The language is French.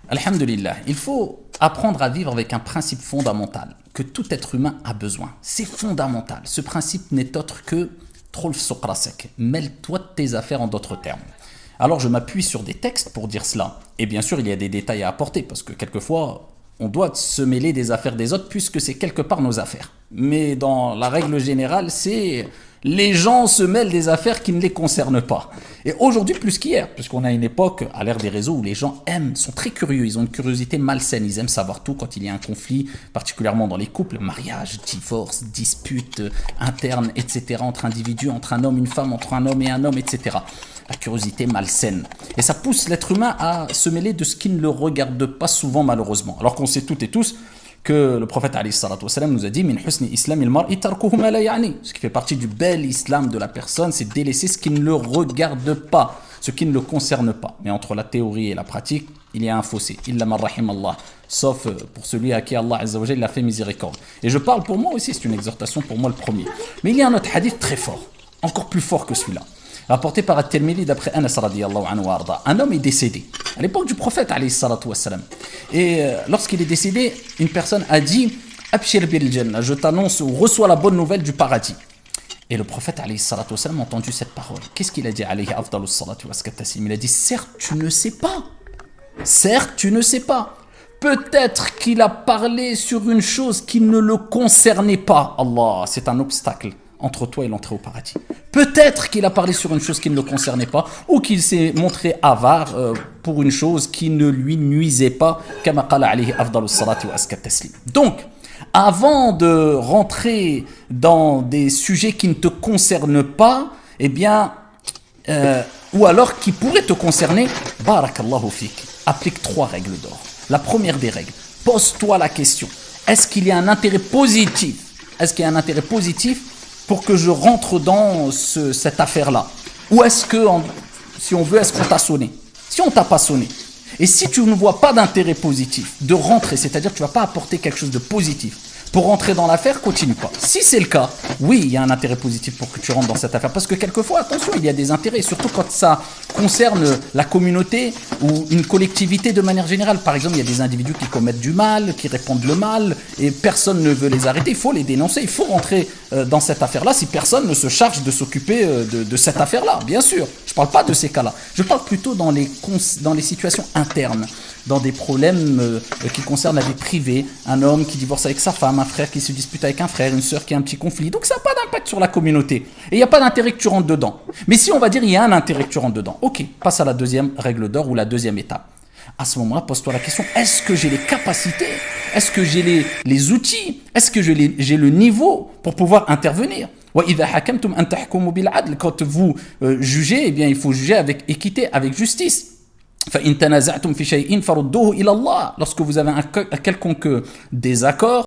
Alhamdulillah, il faut apprendre à vivre avec un principe fondamental que tout être humain a besoin. C'est fondamental. Ce principe n'est autre que Trolf Sokrasek. Mêle-toi de tes affaires en d'autres termes. Alors je m'appuie sur des textes pour dire cela. Et bien sûr, il y a des détails à apporter parce que quelquefois, on doit se mêler des affaires des autres puisque c'est quelque part nos affaires. Mais dans la règle générale, c'est les gens se mêlent des affaires qui ne les concernent pas. Et aujourd'hui plus qu'hier, puisqu'on a une époque à l'ère des réseaux où les gens sont très curieux, ils ont une curiosité malsaine, ils aiment savoir tout quand il y a un conflit, particulièrement dans les couples, mariage, divorce, dispute interne, etc., entre individus, entre un homme, une femme, entre un homme et un homme, etc. La curiosité malsaine. Et ça pousse l'être humain à se mêler de ce qui ne le regarde pas souvent malheureusement. Alors qu'on sait toutes et tous que le prophète alayhi salatu wassalam nous a dit min husni islam il mar'i tarkuhu ma la ya'ni. Ce qui fait partie du bel islam de la personne, c'est délaisser ce qui ne le regarde pas, ce qui ne le concerne pas. Mais entre la théorie et la pratique, il y a un fossé. Illa man rahim Allah. Sauf pour celui à qui Allah azza wa jalla a fait miséricorde. Et je parle pour moi aussi, c'est une exhortation pour moi le premier. Mais il y a un autre hadith très fort, encore plus fort que celui-là, rapporté par At-Tirmidhi d'après Anas radiyallahu anhu wa arda. Un homme est décédé à l'époque du prophète alayhi salatu wassalam. Et lorsqu'il est décédé, une personne a dit Abshir bil jannah, je t'annonce ou reçois la bonne nouvelle du paradis. Et le prophète alayhi salatu wassalam a entendu cette parole. Qu'est-ce qu'il a dit alayhi afdalus salatu waskatassim? Il a dit certes tu ne sais pas. Certes tu ne sais pas. Peut-être qu'il a parlé sur une chose qui ne le concernait pas. Allah, c'est un obstacle entre toi et l'entrée au paradis. Peut-être qu'il a parlé sur une chose qui ne le concernait pas ou qu'il s'est montré avare pour une chose qui ne lui nuisait pas. Kama qala alayhi afdalus salati wa askat taslim. Donc, avant de rentrer dans des sujets qui ne te concernent pas, eh bien, ou alors qui pourraient te concerner, barakallahu fik, applique 3 règles d'or. La première des règles, pose-toi la question, est-ce qu'il y a un intérêt positif? Est-ce qu'il y a un intérêt positif pour que je rentre dans cette affaire-là? Ou est-ce que, si on veut, est-ce qu'on t'a sonné? Si on t'a pas sonné, et si tu ne vois pas d'intérêt positif de rentrer, c'est-à-dire que tu ne vas pas apporter quelque chose de positif pour rentrer dans l'affaire, continue pas. Si c'est le cas, oui, il y a un intérêt positif pour que tu rentres dans cette affaire. Parce que quelquefois, attention, il y a des intérêts, surtout quand ça concerne la communauté ou une collectivité de manière générale. Par exemple, il y a des individus qui commettent du mal, qui répandent le mal, et personne ne veut les arrêter. Il faut les dénoncer, il faut rentrer dans cette affaire-là si personne ne se charge de s'occuper de cette affaire-là, bien sûr. Je ne parle pas de ces cas-là. Je parle plutôt dans les situations internes, dans des problèmes qui concernent la vie privée, un homme qui divorce avec sa femme, un frère qui se dispute avec un frère, une sœur qui a un petit conflit. Donc ça n'a pas d'impact sur la communauté. Et il n'y a pas d'intérêt que tu rentres dedans. Mais si on va dire il y a un intérêt que tu rentres dedans, ok, passe à la deuxième règle d'or ou la deuxième étape. À ce moment-là, pose-toi la question, est-ce que j'ai les capacités? Est-ce que j'ai les outils? Est-ce que j'ai le niveau pour pouvoir intervenir? Quand vous jugez, eh bien, il faut juger avec équité, avec justice. Lorsque vous avez un quelconque désaccord,